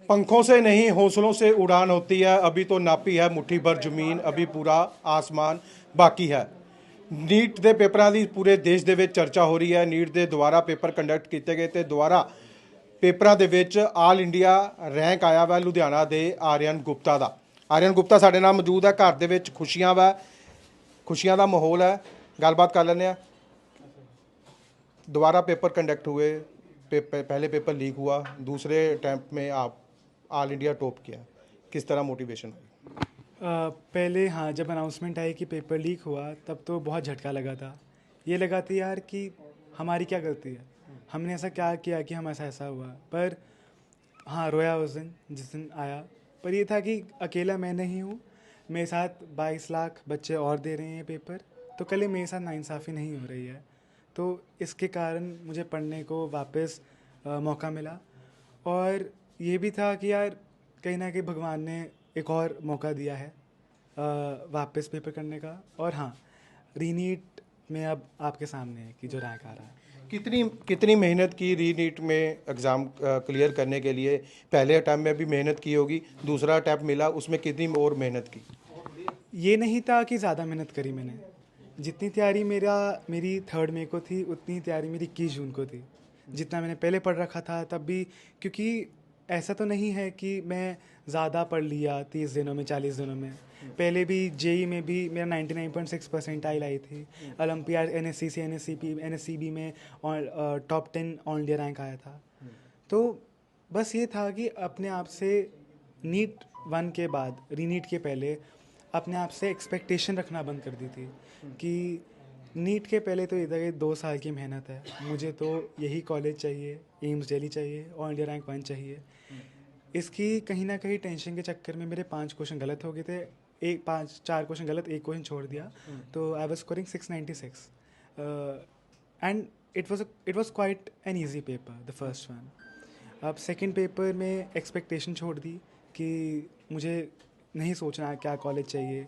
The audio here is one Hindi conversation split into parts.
पंखों से नहीं हौसलों से उड़ान होती है। अभी तो नापी है मुट्ठी भर ਜ਼ਮੀਨ, अभी पूरा आसमान बाकी है। नीट ਦੇ ਪੇਪਰਾਂ ਦੀ ਪੂਰੇ ਦੇਸ਼ ਦੇ ਵਿੱਚ ਚਰਚਾ ਹੋ ਰਹੀ ਹੈ। ਨੀਟ ਦੇ ਦੁਆਰਾ ਪੇਪਰ ਕੰਡਕਟ ਕੀਤੇ ਗਏ ਤੇ ਦੁਆਰਾ ਪੇਪਰਾਂ ਦੇ ਵਿੱਚ ਆਲ ਇੰਡੀਆ ਰੈਂਕ ਆਇਆ ਵਾ ਲੁਧਿਆਣਾ ਦੇ ਆਰੀਅਨ ਗੁਪਤਾ ਦਾ। ਆਰੀਅਨ ਗੁਪਤਾ ਸਾਡੇ ਨਾਲ ਮੌਜੂਦ ਹੈ। ਘਰ ਦੇ ਵਿੱਚ ਖੁਸ਼ੀਆਂ ਵਾ, ਖੁਸ਼ੀਆਂ ਦਾ ਮਾਹੌਲ ਹੈ। ਗੱਲਬਾਤ ਕਰ ਲੈਂਦੇ ਆ। दोबारा पेपर कंडक्ट हुए, पहले पेपर लीक हुआ, दूसरे अटैम्प्ट में आप ऑल इंडिया टॉप किया, किस तरह मोटिवेशन हुई? पहले हाँ, जब अनाउंसमेंट आई कि पेपर लीक हुआ तब तो बहुत झटका लगा था। ये लगा था यार कि हमारी क्या गलती है, हमने ऐसा क्या किया कि हम ऐसा हुआ। पर हाँ, रोया उस दिन जिस दिन आया। पर ये था कि अकेला मैं नहीं हूँ, मेरे साथ 22 लाख बच्चे और दे रहे हैं पेपर, तो कल मेरे साथ नाइंसाफ़ी नहीं हो रही है। तो इसके कारण मुझे पढ़ने को वापस मौका मिला। और ये भी था कि यार कहीं ना कहीं भगवान ने एक और मौका दिया है वापस पेपर करने का। और हाँ, रीनीट में अब आपके सामने है कि जो रैंक आ रहा है। कितनी कितनी मेहनत की रीनीट में एग्ज़ाम क्लियर करने के लिए? पहले अटैम्प्ट में भी मेहनत की होगी, दूसरा अटैम्प्ट मिला, उसमें कितनी और मेहनत की? ये नहीं था कि ज़्यादा मेहनत करी मैंने। जितनी तैयारी मेरी 3 मई को थी, उतनी तैयारी मेरी 21 जून को थी। जितना मैंने पहले पढ़ रखा था तब भी, क्योंकि ऐसा तो नहीं है कि मैं ज़्यादा पढ़ लिया 30 दिनों में, 40 दिनों में। पहले भी जेई में भी मेरा 99.6 परसेंटाइल आई थी। ओलंपियाड एनएससी एनएससीबी में टॉप 10 ऑल इंडिया रैंक आया था। तो बस ये था कि अपने आप से नीट 1 के बाद, रीनीट के पहले अपने आप से एक्सपेक्टेशन रखना बंद कर दी थी कि नीट के पहले तो इधर ये 2 साल की मेहनत है, मुझे तो यही कॉलेज चाहिए, एम्स दिल्ली चाहिए, ऑल इंडिया रैंक 1 चाहिए। इसकी कहीं ना कहीं टेंशन के चक्कर में मेरे 5 क्वेश्चन गलत हो गए थे। 4 क्वेश्चन गलत, 1 क्वेश्चन छोड़ दिया, तो I was scoring 696 and it was quite an easy paper the first one. अब सेकेंड पेपर में एक्सपेक्टेशन छोड़ दी कि मुझे नहीं सोचना क्या कॉलेज चाहिए।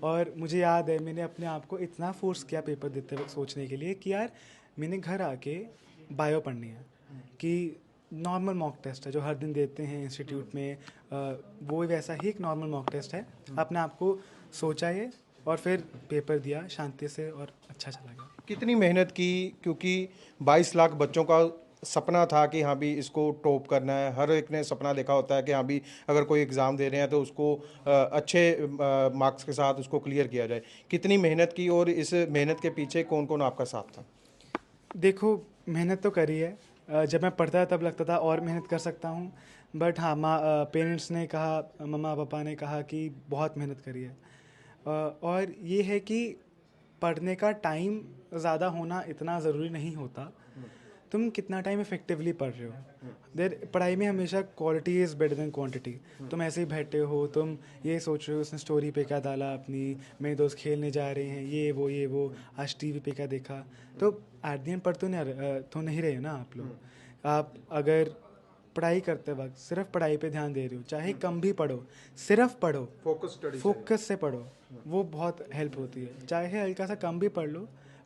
और मुझे याद है मैंने अपने आप को इतना फोर्स किया पेपर देते वक्त सोचने के लिए कि यार मैंने घर आके बायो पढ़नी है, कि नॉर्मल मॉक टेस्ट है जो हर दिन देते हैं इंस्टीट्यूट में, वो वैसा ही एक नॉर्मल मॉक टेस्ट है। अपने आप को सोचा ये और फिर पेपर दिया शांति से और अच्छा चला गया। कितनी मेहनत की? क्योंकि 22 लाख बच्चों का सपना था कि हाँ भी इसको टॉप करना है। हर एक ने सपना देखा होता है कि हाँ भी अगर कोई एग्ज़ाम दे रहे हैं तो उसको अच्छे मार्क्स के साथ उसको क्लियर किया जाए। कितनी मेहनत की और इस मेहनत के पीछे कौन कौन आपका साथ था? देखो, मेहनत तो करी है। जब मैं पढ़ता था तब लगता था और मेहनत कर सकता हूँ, बट हाँ, पेरेंट्स ने कहा, मम्मा पापा ने कहा कि बहुत मेहनत करी है। और ये है कि पढ़ने का टाइम ज़्यादा होना इतना ज़रूरी नहीं होता, तुम कितना टाइम इफेक्टिवली पढ़ रहे हो। देर पढ़ाई में हमेशा quality is better than quantity. तुम ऐसे ही बैठे हो, तुम ये सोच रहे हो उसने स्टोरी पे क्या डाला अपनी, मेरे दोस्त खेलने जा रहे हैं, ये वो आज टीवी पे क्या देखा। तो एट द एंड पढ़ तो नहीं रहे ना आप लोग। आप अगर पढ़ाई करते वक्त सिर्फ पढ़ाई पे ध्यान दे रहे हो, चाहे कम भी पढ़ो, सिर्फ पढ़ो, फोकस से पढ़ो, वो बहुत हेल्प होती है। चाहे हल्का सा कम भी पढ़ लो,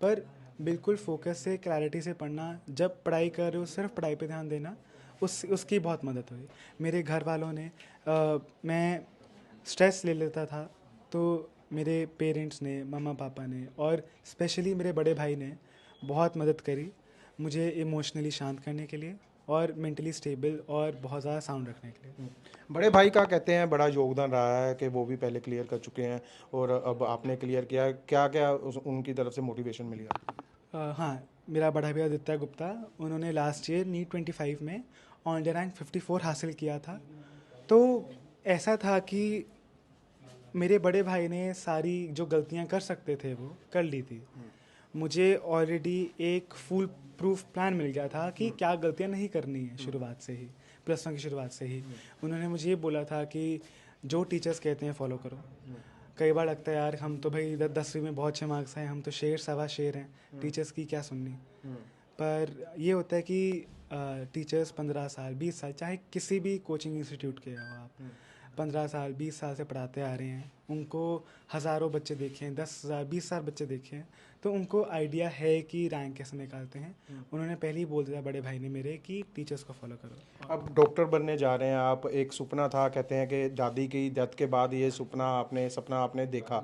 पर बिल्कुल फोकस से, क्लैरिटी से पढ़ना। जब पढ़ाई कर रहे हो सिर्फ पढ़ाई पे ध्यान देना, उसकी बहुत मदद हुई। मेरे घर वालों ने मैं स्ट्रेस ले लेता था तो मेरे पेरेंट्स ने, मम्मा पापा ने और स्पेशली मेरे बड़े भाई ने बहुत मदद करी मुझे इमोशनली शांत करने के लिए और मेंटली स्टेबल और बहुत ज़्यादा साउंड रखने के लिए। बड़े भाई का कहते हैं बड़ा योगदान रहा है कि वो भी पहले क्लियर कर चुके हैं और अब आपने क्लियर किया। क्या क्या उनकी तरफ से मोटिवेशन मिली आपको? हाँ, मेरा बड़ा भैया आदित्य गुप्ता, उन्होंने लास्ट ईयर नीट 25 में ऑल इंडिया रैंक 54 हासिल किया था। तो ऐसा था कि मेरे बड़े भाई ने सारी जो गलतियां कर सकते थे वो कर ली थी। मुझे ऑलरेडी एक फुल प्रूफ प्लान मिल गया था कि क्या गलतियां नहीं करनी है शुरुआत से ही, +1 की शुरुआत से ही। उन्होंने मुझे ये बोला था कि जो टीचर्स कहते हैं फॉलो करो। कई बार लगता है यार हम तो भाई 10वीं में बहुत अच्छे मार्क्स आए, हम तो शेर सवा शेर हैं, टीचर्स की क्या सुननी। पर ये होता है कि टीचर्स 15 साल 20 साल चाहे किसी भी कोचिंग इंस्टीट्यूट के हो आप, 15 साल 20 साल से पढ़ाते आ रहे हैं, उनको हज़ारों बच्चे देखे हैं, 10,000 20,000 बच्चे देखे हैं, तो उनको आइडिया है कि रैंक कैसे निकालते हैं। उन्होंने पहले ही बोल दिया बड़े भाई ने मेरे कि टीचर्स को फॉलो करो। अब डॉक्टर बनने जा रहे हैं आप, एक सपना था, कहते हैं कि दादी की डेथ के बाद ये सपना आपने देखा,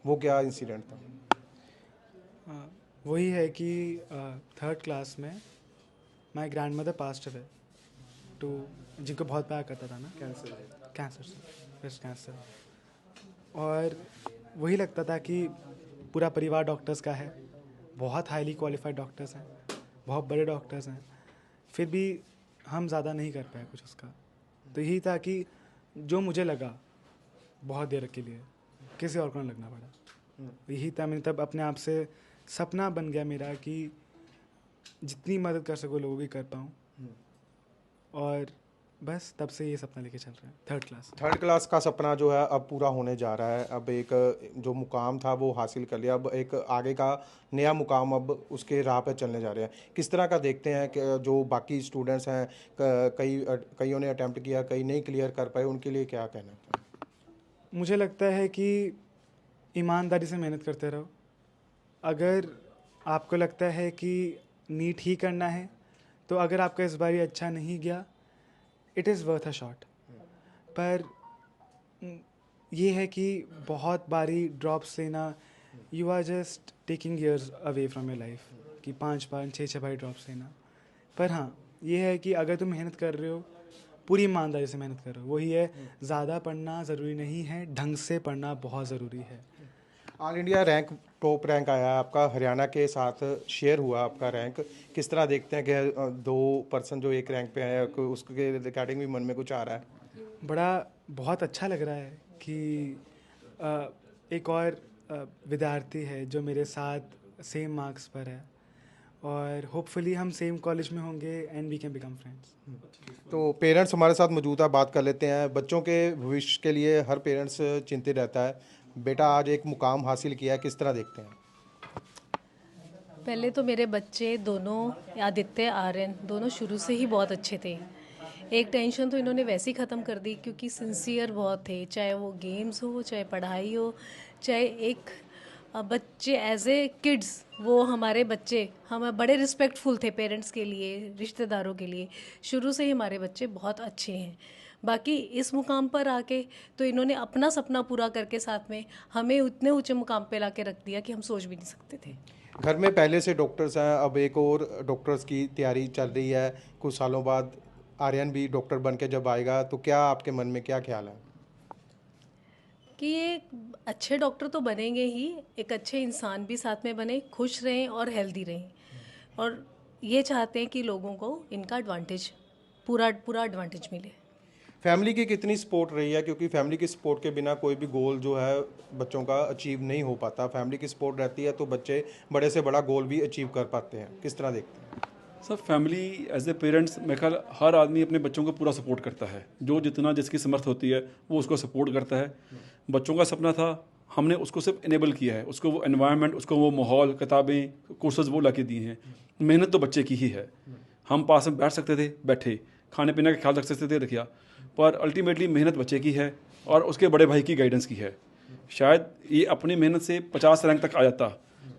वो क्या इंसिडेंट था? वही है कि 3rd क्लास में my grandmother passed away too, जिनको बहुत प्यार करता था ना, कैंसर से, ब्रेस्ट कैंसर। और वही लगता था कि पूरा परिवार डॉक्टर्स का है, बहुत हाईली क्वालिफाइड डॉक्टर्स हैं, बहुत बड़े डॉक्टर्स हैं, फिर भी हम ज़्यादा नहीं कर पाए कुछ उसका। तो यही था कि जो मुझे लगा बहुत देर के लिए, किसी और को ना लगना पड़ा। यही था, मैंने तब अपने आप से सपना बन गया मेरा कि जितनी मदद कर सको लोगों की कर पाऊँ। और बस तब से ये सपना लेके चल रहे हैं। 3rd क्लास का सपना जो है अब पूरा होने जा रहा है। अब एक जो मुकाम था वो हासिल कर लिया, अब एक आगे का नया मुकाम अब उसके राह पे चलने जा रहे हैं। किस तरह का देखते हैं कि जो बाकी स्टूडेंट्स हैं, कईयों ने अटेम्प्ट किया, कई नहीं क्लियर कर पाए, उनके लिए क्या कहना है? मुझे लगता है कि ईमानदारी से मेहनत करते रहो। अगर आपको लगता है कि नीट ही करना है, तो अगर आपका इस बार ये अच्छा नहीं गया, it is worth a shot. पर ये है कि बहुत बारी ड्रॉप्स लेना, you are just taking years away from your life, कि 5-5 6-6 बारी ड्रॉप्स लेना। पर हाँ, ये है कि अगर तुम मेहनत कर रहे हो, पूरी ईमानदारी से मेहनत करो। वही है, ज़्यादा पढ़ना ज़रूरी नहीं है, ढंग से पढ़ना बहुत ज़रूरी है। All India rank, top rank आया है आपका, हरियाणा के साथ शेयर हुआ आपका रैंक। किस तरह देखते हैं कि दो पर्सन जो एक रैंक पे है, उसके रिगार्डिंग भी मन में कुछ आ रहा है? बहुत अच्छा लग रहा है कि एक और विद्यार्थी है जो मेरे साथ सेम मार्क्स पर है, और होपफुली हम सेम कॉलेज में होंगे and we can become friends. तो पेरेंट्स हमारे साथ मौजूद है, बात कर लेते हैं। बच्चों के भविष्य के लिए हर पेरेंट्स चिंतित रहता है। बेटा आज एक मुकाम हासिल किया है, किस तरह देखते हैं? पहले तो मेरे बच्चे दोनों, आदित्य आर्यन, दोनों शुरू से ही बहुत अच्छे थे। एक टेंशन तो इन्होंने वैसे ही ख़त्म कर दी, क्योंकि सिंसियर बहुत थे, चाहे वो गेम्स हो, चाहे पढ़ाई हो, चाहे एक बच्चे एज ए किड्स, वो हमारे बच्चे हम बड़े रिस्पेक्टफुल थे पेरेंट्स के लिए, रिश्तेदारों के लिए। शुरू से ही हमारे बच्चे बहुत अच्छे हैं। बाकी इस मुकाम पर आके तो इन्होंने अपना सपना पूरा करके साथ में हमें उतने ऊंचे मुकाम पे ला के रख दिया कि हम सोच भी नहीं सकते थे। घर में पहले से डॉक्टर्स हैं, अब एक और डॉक्टर्स की तैयारी चल रही है। कुछ सालों बाद आर्यन भी डॉक्टर बन के जब आएगा, तो क्या आपके मन में क्या ख्याल है? कि ये अच्छे डॉक्टर तो बनेंगे ही, एक अच्छे इंसान भी साथ में बने, खुश रहें और हेल्दी रहें। और ये चाहते हैं कि लोगों को इनका एडवांटेज, पूरा एडवांटेज मिले। फैमिली की कितनी सपोर्ट रही है? क्योंकि फैमिली की सपोर्ट के बिना कोई भी गोल जो है बच्चों का अचीव नहीं हो पाता। फैमिली की सपोर्ट रहती है तो बच्चे बड़े से बड़ा गोल भी अचीव कर पाते हैं। किस तरह देखते हैं? Sir family as a parents, मेरे ख्याल हर आदमी अपने बच्चों को पूरा सपोर्ट करता है, जो जितना जिसकी समर्थ होती है वो उसको सपोर्ट करता है। बच्चों का सपना था, हमने उसको सिर्फ इनेबल किया है, उसको वो एनवायरनमेंट, उसको वो माहौल, किताबें, कोर्सेज वो ला के दिए हैं। मेहनत तो बच्चे की ही है। हम पास में बैठ सकते थे, बैठे, खाने पीने का ख्याल रख सकते थे, रखिया, पर अल्टीमेटली मेहनत बच्चे की है और उसके बड़े भाई की गाइडेंस की है। शायद ये अपनी मेहनत से 50 रैंक तक आ जाता,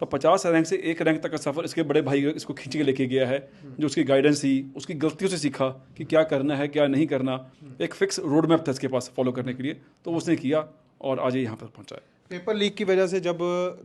पर 50 रैंक से 1 रैंक तक का सफ़र इसके बड़े भाई इसको खींच के लेके गया है, जो उसकी गाइडेंस थी, उसकी गलतियों से सीखा कि क्या करना है क्या नहीं करना। एक फिक्स रोड मैप था इसके पास फॉलो करने के लिए, तो उसने किया और आज ये यहाँ पर पहुँचा है। पेपर लीक की वजह से जब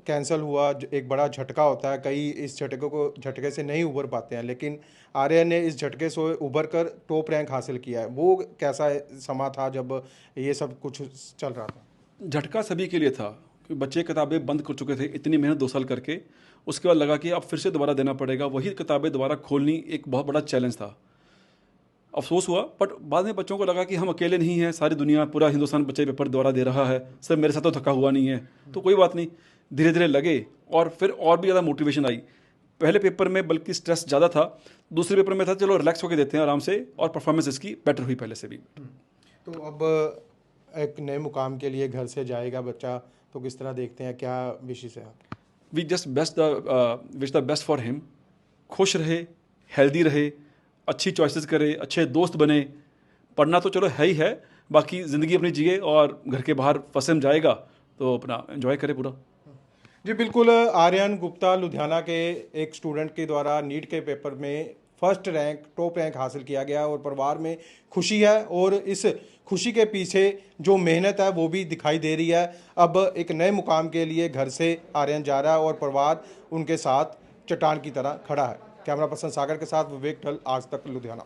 कैंसिल हुआ, एक बड़ा झटका होता है। कई इस झटके से नहीं उभर पाते हैं, लेकिन आर्यन ने इस झटके से उभर कर टॉप रैंक हासिल किया है। वो कैसा समा था जब ये सब कुछ चल रहा था? झटका सभी के लिए था कि बच्चे किताबें बंद कर चुके थे इतनी मेहनत 2 साल करके। उसके बाद लगा कि अब फिर से दोबारा देना पड़ेगा, वही किताबें दोबारा खोलनी एक बहुत बड़ा चैलेंज था। अफसोस हुआ, बट बाद में बच्चों को लगा कि हम अकेले नहीं हैं, सारी दुनिया, पूरा हिंदुस्तान बच्चे पेपर दोबारा दे रहा है, सर मेरे साथ तो थका हुआ नहीं है, तो कोई बात नहीं। धीरे धीरे लगे और फिर और भी ज़्यादा मोटिवेशन आई। पहले पेपर में बल्कि स्ट्रेस ज़्यादा था, दूसरे पेपर में था चलो रिलैक्स होकर देते हैं आराम से, और परफॉर्मेंस इसकी बेटर हुई पहले से भी। तो अब एक नए मुकाम के लिए घर से जाएगा बच्चा, तो किस तरह देखते हैं, क्या विशेष है? We just wish the best for him. खुश रहे, हेल्दी रहे, अच्छी चॉइसेस करे, अच्छे दोस्त बने, पढ़ना तो चलो है ही है, बाकी ज़िंदगी अपनी जिए और घर के बाहर फंसे में जाएगा तो अपना एंजॉय करे पूरा। जी बिल्कुल, आर्यन गुप्ता लुधियाना के एक स्टूडेंट के द्वारा नीट के पेपर में फर्स्ट रैंक, टॉप रैंक हासिल किया गया और परिवार में खुशी है और इस खुशी के पीछे जो मेहनत है वो भी दिखाई दे रही है। अब एक नए मुकाम के लिए घर से आर्यन जा रहा है और परिवार उनके साथ चट्टान की तरह खड़ा है। कैमरा पर्सन सागर के साथ विवेक ढल, आज तक लुधियाना।